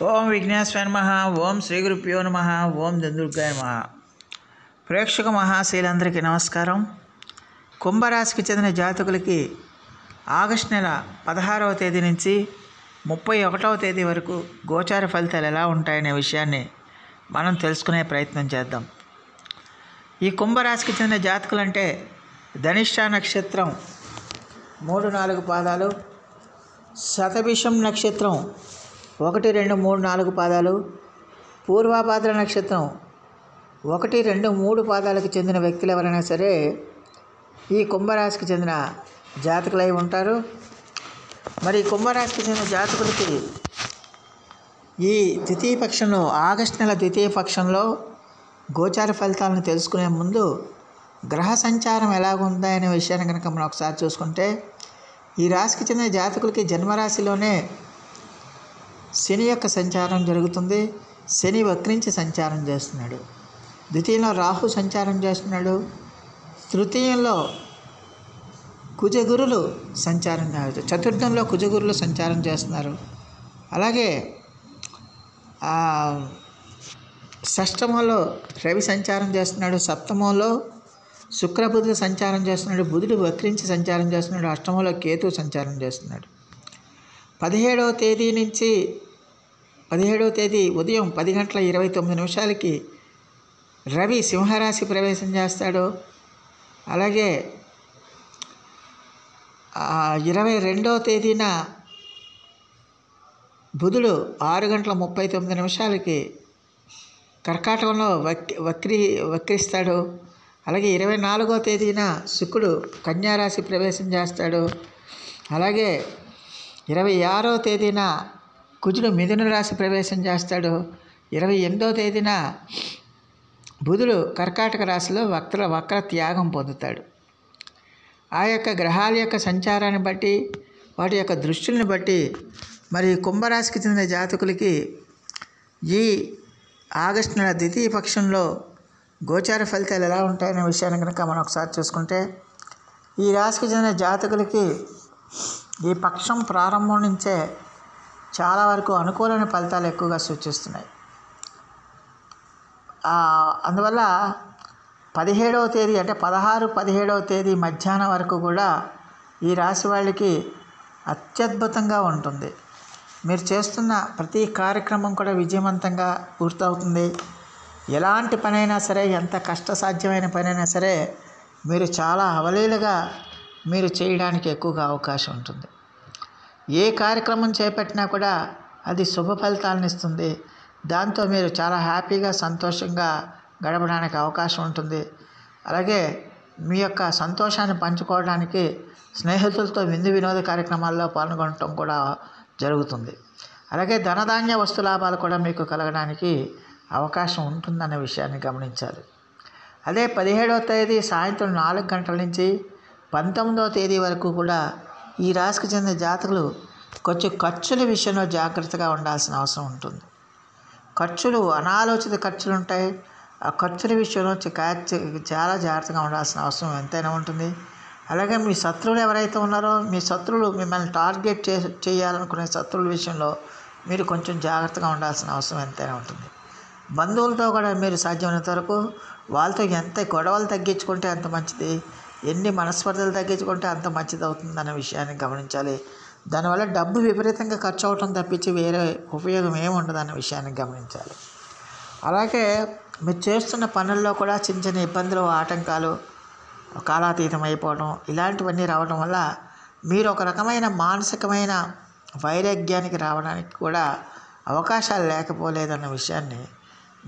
ఓం విఘ్నేశ్వరాయ నమః. ఓం శ్రీ గురుభ్యో నమః. ఓం దుర్గాయ నమః. ప్రేక్షక మహాశీలందరికీ నమస్కారం. కుంభరాశికి చెందిన జాతకులకి ఆగస్టు నెల 16వ తేదీ నుంచి 31వ తేదీ వరకు గోచార ఫలితాలు ఎలా ఉంటాయనే విషయాన్ని మనం తెలుసుకునే ప్రయత్నం చేద్దాం. ఈ కుంభరాశికి చెందిన జాతకులు అంటే ధనిష్ట నక్షత్రం 3-4 పాదాలు, శతభిషం నక్షత్రం 1, 2, 3, 4 పాదాలు, పూర్వభాద్ర నక్షత్రం 1, 2, 3 పాదాలకు చెందిన వ్యక్తులు ఎవరైనా సరే ఈ కుంభరాశికి చెందిన జాతకులై ఉంటారు. మరి కుంభరాశికి చెందిన జాతకులకి ఈ ద్వితీయ పక్షంలో ఆగస్టు నెల ద్వితీయ పక్షంలో గోచార ఫలితాలను తెలుసుకునే ముందు గ్రహ సంచారం ఎలాగుందా అనే విషయాన్ని కనుక మనం ఒకసారి చూసుకుంటే, ఈ రాశికి చెందిన జాతకులకి జన్మరాశిలోనే శని యొక్క సంచారం జరుగుతుంది. శని వక్రించి సంచారం చేస్తున్నాడు. ద్వితీయంలో రాహు సంచారం చేస్తున్నాడు. తృతీయంలో కుజగురులు సంచారం కావచ్చు. చతుర్థంలో కుజగురులు సంచారం చేస్తున్నారు. అలాగే షష్టమంలో రవి సంచారం చేస్తున్నాడు. సప్తమంలో శుక్రబుధుడు సంచారం చేస్తున్నాడు. బుధుడు వక్రించి సంచారం చేస్తున్నాడు. అష్టమంలో కేతు సంచారం చేస్తున్నాడు. 17వ తేదీ నుంచి 17వ తేదీ ఉదయం 10:29 రవి సింహరాశి ప్రవేశం చేస్తాడు. అలాగే 22వ తేదీన బుధుడు 6:39 కర్కాటకంలో వక్రిస్తాడు. అలాగే 24వ తేదీన శుక్రుడు కన్యారాశి ప్రవేశం చేస్తాడు. అలాగే 26వ తేదీన కుజుడు మిథున రాశి ప్రవేశం చేస్తాడు. 28వ తేదీన బుధుడు కర్కాటక రాశిలో వక్ర త్యాగం పొందుతాడు. ఆ యొక్క గ్రహాల యొక్క సంచారాన్ని బట్టి, వాటి యొక్క దృష్టిని బట్టి మరి కుంభరాశికి చెందిన జాతకులకి ఈ ఆగస్టు నెల ద్వితీయ పక్షంలో గోచార ఫలితాలు ఎలా ఉంటాయనే విషయాన్ని కనుక మనం ఒకసారి చూసుకుంటే, ఈ రాశికి చెందిన జాతకులకి ఈ పక్షం ప్రారంభం నుంచే చాలా వరకు అనుకూలమైన ఫలితాలు ఎక్కువగా సూచిస్తున్నాయి. అందువల్ల 17వ తేదీ అంటే 16-17వ తేదీ మధ్యాహ్నం వరకు కూడా ఈ రాశి వాళ్ళకి అత్యద్భుతంగా ఉంటుంది. మీరు చేస్తున్న ప్రతి కార్యక్రమం కూడా విజయవంతంగా పూర్తవుతుంది. ఎలాంటి పనైనా సరే, ఎంత కష్టసాధ్యమైన పనైనా సరే మీరు చాలా అవలీలగా మీరు చేయడానికి ఎక్కువగా అవకాశం ఉంటుంది. ఏ కార్యక్రమం చేపట్టినా కూడా అది శుభ ఫలితాలను ఇస్తుంది. దాంతో మీరు చాలా హ్యాపీగా సంతోషంగా గడపడానికి అవకాశం ఉంటుంది. అలాగే మీ యొక్క సంతోషాన్ని పంచుకోవడానికి స్నేహితులతో విందు వినోద కార్యక్రమాల్లో పాల్గొనడం కూడా జరుగుతుంది. అలాగే ధనధాన్య వస్తు లాభాలు కూడా మీకు కలగడానికి అవకాశం ఉంటుందన్న విషయాన్ని గమనించాలి. అదే 17వ తేదీ సాయంత్రం 4 గంటల నుంచి 19వ తేదీ వరకు కూడా ఈ రాశికి చెందిన జాతకులు కొంచెం ఖర్చుల విషయంలో జాగ్రత్తగా ఉండాల్సిన అవసరం ఉంటుంది. ఖర్చులు, అనాలోచిత ఖర్చులు ఉంటాయి. ఆ ఖర్చుల విషయంలో చాలా జాగ్రత్తగా ఉండాల్సిన అవసరం ఎంతైనా ఉంటుంది. అలాగే మీ శత్రువులు ఎవరైతే ఉన్నారో, మీ శత్రువులు మిమ్మల్ని టార్గెట్ చేయాలనుకునే శత్రువుల విషయంలో మీరు కొంచెం జాగ్రత్తగా ఉండాల్సిన అవసరం ఎంతైనా ఉంటుంది. బంధువులతో కూడా మీరు సాధ్యమైనంత వరకు వాళ్ళతో ఎంత గొడవలు తగ్గించుకుంటే అంత మంచిది, ఎన్ని మనస్పర్ధలు తగ్గించుకుంటే అంత మంచిది అవుతుందన్న విషయాన్ని గమనించాలి. దానివల్ల డబ్బు విపరీతంగా ఖర్చు అవటం తప్పించి వేరే ఉపయోగం ఏమి ఉండదన్న విషయాన్ని గమనించాలి. అలాగే మీరు చేస్తున్న పనుల్లో కూడా చిన్న చిన్న ఇబ్బందులు, ఆటంకాలు, కాలాతీతం అయిపోవడం ఇలాంటివన్నీ రావడం వల్ల మీరు ఒక రకమైన మానసికమైన వైరాగ్యానికి రావడానికి కూడా అవకాశాలు లేకపోలేదన్న విషయాన్ని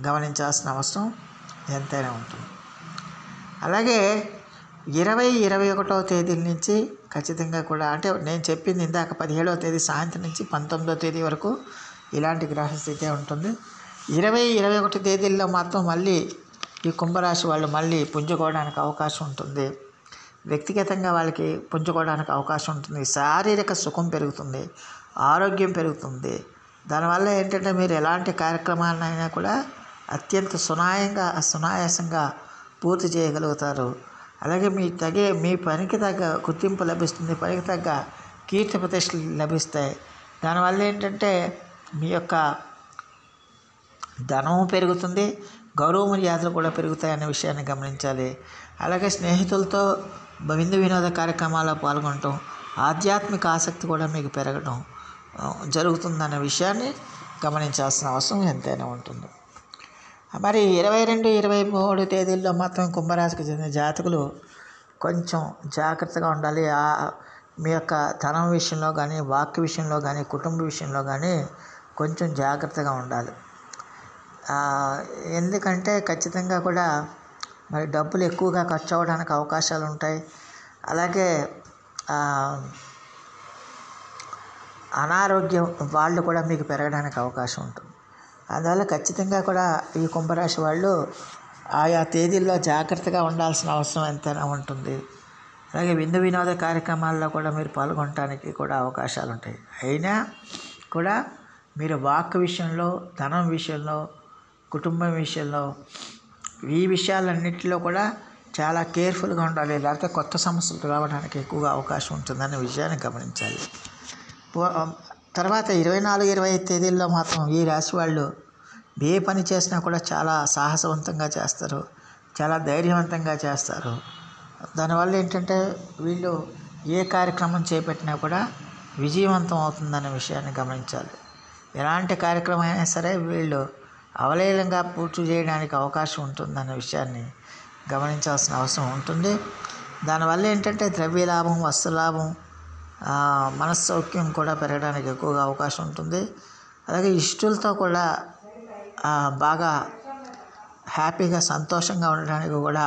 గమనించాల్సిన అవసరం ఎంతైనా ఉంటుంది. అలాగే 20-21వ తేదీల నుంచి ఖచ్చితంగా కూడా, అంటే నేను చెప్పింది ఇందాక 17వ తేదీ సాయంత్రం నుంచి 19వ తేదీ వరకు ఇలాంటి గ్రహస్థితి ఉంటుంది. 20-21 తేదీల్లో మాత్రం మళ్ళీ ఈ కుంభరాశి వాళ్ళు మళ్ళీ పుంజుకోవడానికి అవకాశం ఉంటుంది. వ్యక్తిగతంగా వాళ్ళకి పుంజుకోవడానికి అవకాశం ఉంటుంది. శారీరక సుఖం పెరుగుతుంది, ఆరోగ్యం పెరుగుతుంది. దానివల్ల ఏంటంటే మీరు ఎలాంటి కార్యక్రమాలైనా కూడా అత్యంత సునాయాసంగా పూర్తి చేయగలుగుతారు. అలాగే మీ పనికి తగ్గ గుర్తింపు లభిస్తుంది, పనికి తగ్గ కీర్తి ప్రతిష్టలు లభిస్తాయి. దానివల్ల ఏంటంటే మీ యొక్క ధనము పెరుగుతుంది, గౌరవ మర్యాదలు కూడా పెరుగుతాయనే విషయాన్ని గమనించాలి. అలాగే స్నేహితులతో విందు వినోద కార్యక్రమాల్లో పాల్గొనటం, ఆధ్యాత్మిక ఆసక్తి కూడా మీకు పెరగడం జరుగుతుందన్న విషయాన్ని గమనించాల్సిన అవసరం ఎంతైనా ఉంటుంది. మరి 22, 23 తేదీల్లో మాత్రం కుంభరాశికి చెందిన జాతకులు కొంచెం జాగ్రత్తగా ఉండాలి. మీ యొక్క ధనం విషయంలో కానీ, వాక్య విషయంలో కానీ, కుటుంబ విషయంలో కానీ కొంచెం జాగ్రత్తగా ఉండాలి. ఎందుకంటే ఖచ్చితంగా కూడా మరి డబ్బులు ఎక్కువగా ఖర్చు అవ్వడానికి అవకాశాలు ఉంటాయి. అలాగే అనారోగ్యం వాళ్ళు కూడా మీకు పెరగడానికి అవకాశం ఉంటుంది. అందువల్ల ఖచ్చితంగా కూడా ఈ కుంభరాశి వాళ్ళు ఆయా తేదీల్లో జాగ్రత్తగా ఉండాల్సిన అవసరం ఎంతైనా ఉంటుంది. అలాగే విందు వినోద కార్యక్రమాల్లో కూడా మీరు పాల్గొనడానికి కూడా అవకాశాలు ఉంటాయి. అయినా కూడా మీరు వాక్ విషయంలో, ధనం విషయంలో, కుటుంబం విషయంలో, ఈ విషయాలన్నింటిలో కూడా చాలా కేర్ఫుల్గా ఉండాలి. లేకపోతే కొత్త సమస్యలు రావడానికి ఎక్కువగా అవకాశం ఉంటుందనే విషయాన్ని గమనించాలి. తర్వాత 24, 25 తేదీల్లో మాత్రం ఈ రాశి వాళ్ళు ఏ పని చేసినా కూడా చాలా సాహసవంతంగా చేస్తారు, చాలా ధైర్యవంతంగా చేస్తారు. దానివల్ల ఏంటంటే వీళ్ళు ఏ కార్యక్రమం చేపట్టినా కూడా విజయవంతం అవుతుందనే విషయాన్ని గమనించాలి. ఎలాంటి కార్యక్రమం అయినా సరే వీళ్ళు అవలీలంగా పూర్తి చేయడానికి అవకాశం ఉంటుందనే విషయాన్ని గమనించాల్సిన అవసరం ఉంటుంది. దానివల్ల ఏంటంటే ద్రవ్య లాభం, వస్తు లాభం, మనస్సౌఖ్యం కూడా పెరగడానికి ఎక్కువగా అవకాశం ఉంటుంది. అలాగే ఇష్టలతో కూడా బాగా హ్యాపీగా, సంతోషంగా ఉండడానికి కూడా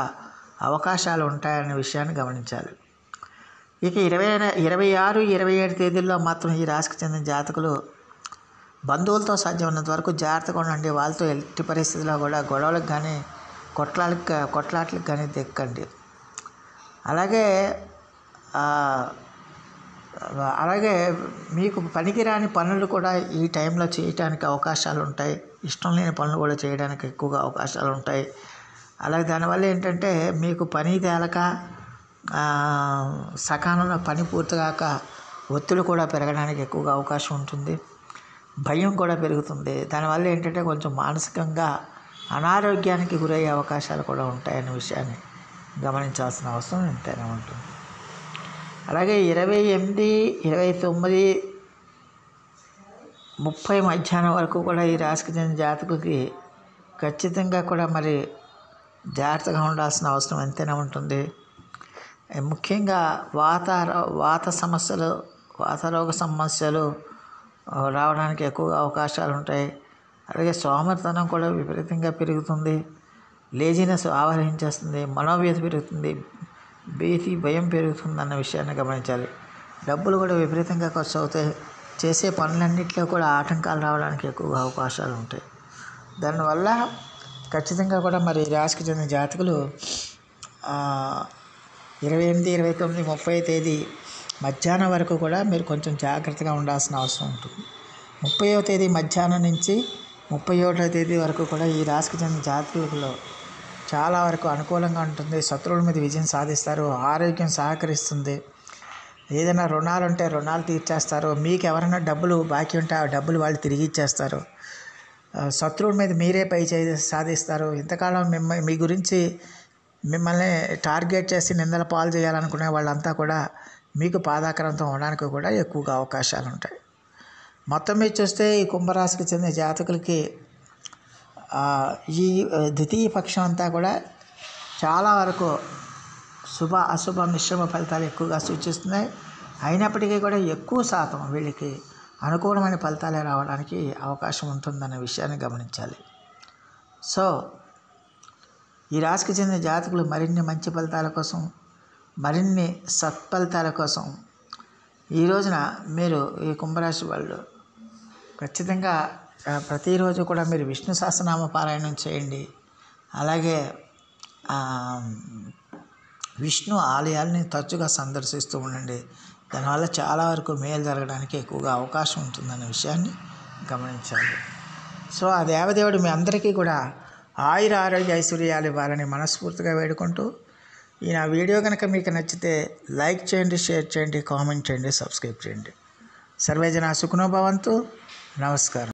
అవకాశాలు ఉంటాయనే విషయాన్ని గమనించాలి. ఇక 26, 27 తేదీల్లో మాత్రం ఈ రాశికి చెందిన జాతకులు బంధువులతో సాధ్యమైనంత వరకు జాగ్రత్తగా ఉండండి. వాళ్ళతో ఎట్టి పరిస్థితుల్లో కూడా గొడవలకు కానీ, కొట్లాట్లకు కానీ దిక్కండి. అలాగే మీకు పనికిరాని పనులు కూడా ఈ టైంలో చేయడానికి అవకాశాలు ఉంటాయి. ఇష్టం లేని పనులు కూడా చేయడానికి ఎక్కువగా అవకాశాలు ఉంటాయి. అలాగే దానివల్ల ఏంటంటే మీకు పని తేలక, సకాలంలో పని పూర్తిగాక ఒత్తిడి కూడా పెరగడానికి ఎక్కువగా అవకాశం ఉంటుంది. భయం కూడా పెరుగుతుంది. దానివల్ల ఏంటంటే కొంచెం మానసికంగా అనారోగ్యానికి గురయ్యే అవకాశాలు కూడా ఉంటాయనే విషయాన్ని గమనించాల్సిన అవసరం ఎంతైనా ఉంటుంది. అలాగే 28, 29, 30 మధ్యాహ్నం వరకు కూడా ఈ రాశికి చెందిన జాతకులకి ఖచ్చితంగా కూడా మరి జాగ్రత్తగా ఉండాల్సిన అవసరం ఎంతైనా ఉంటుంది. ముఖ్యంగా వాత సమస్యలు, వాతరోగ సమస్యలు రావడానికి ఎక్కువగా అవకాశాలు ఉంటాయి. అలాగే సోమరితనం కూడా విపరీతంగా పెరుగుతుంది. లేజినెస్ ఆవరించేస్తుంది, మనోవ్యధ పెరుగుతుంది, భయం పెరుగుతుంది అన్న విషయాన్ని గమనించాలి. డబ్బులు కూడా విపరీతంగా ఖర్చు అవుతాయి. చేసే పనులన్నింటిలో కూడా ఆటంకాలు రావడానికి ఎక్కువగా అవకాశాలు ఉంటాయి. దానివల్ల ఖచ్చితంగా కూడా మరి రాశికి చెందిన జాతకులు 28, 29, 30 తేదీ మధ్యాహ్నం వరకు కూడా మీరు కొంచెం జాగ్రత్తగా ఉండాల్సిన అవసరం ఉంటుంది. 30వ తేదీ మధ్యాహ్నం నుంచి 31వ తేదీ వరకు కూడా ఈ రాశికి చెందిన జాతకులలో చాలా వరకు అనుకూలంగా ఉంటుంది. శత్రువుల మీద విజయం సాధిస్తారు. ఆరోగ్యం సహకరిస్తుంది. ఏదైనా రుణాలు ఉంటే రుణాలు తీర్చేస్తారు. మీకు ఎవరైనా డబ్బులు బాకీ ఉంటే ఆ డబ్బులు వాళ్ళు తిరిగి ఇచ్చేస్తారు. శత్రువుల మీద మీరే పై సాధిస్తారు. ఇంతకాలం మీ గురించి మిమ్మల్ని టార్గెట్ చేసి నిందల పాలు చేయాలనుకునే వాళ్ళంతా కూడా మీకు పాదాక్రాంతం అవడానికి కూడా ఎక్కువగా అవకాశాలు ఉంటాయి. మొత్తం మీద చూస్తే ఈ కుంభరాశికి చెందిన జాతకులకి ఈ ద్వితీయ పక్షం అంతా కూడా చాలా వరకు శుభ అశుభ మిశ్రమ ఫలితాలు ఎక్కువగా సూచిస్తున్నాయి. అయినప్పటికీ కూడా ఎక్కువ శాతం వీళ్ళకి అనుకూలమైన ఫలితాలే రావడానికి అవకాశం ఉంటుందన్న విషయాన్ని గమనించాలి. సో ఈ రాశికి చెందిన జాతకులు మరిన్ని మంచి ఫలితాల కోసం, మరిన్ని సత్ఫలితాల కోసం ఈ రోజున మీరు ఈ కుంభరాశి వాళ్ళు ఖచ్చితంగా ప్రతిరోజు కూడా మీరు విష్ణు సహస్రనామ పారాయణం చేయండి. అలాగే విష్ణు ఆలయాల్ని తరచుగా సందర్శిస్తూ ఉండండి. దానివల్ల చాలా వరకు మేలు జరగడానికి ఎక్కువగా అవకాశం ఉంటుందన్న విషయాన్ని గమనించాలి. సో ఆ దేవదేవుడు మీ అందరికీ కూడా ఆయుర ఆరోగ్య ఐశ్వర్యాలు ఇవ్వాలని మనస్ఫూర్తిగా వేడుకుంటూ ఈ నా వీడియో కనుక మీకు నచ్చితే లైక్ చేయండి, షేర్ చేయండి, కామెంట్ చేయండి, సబ్స్క్రైబ్ చేయండి. సర్వే జనా సుఖినో భవంతు. నమస్కారం.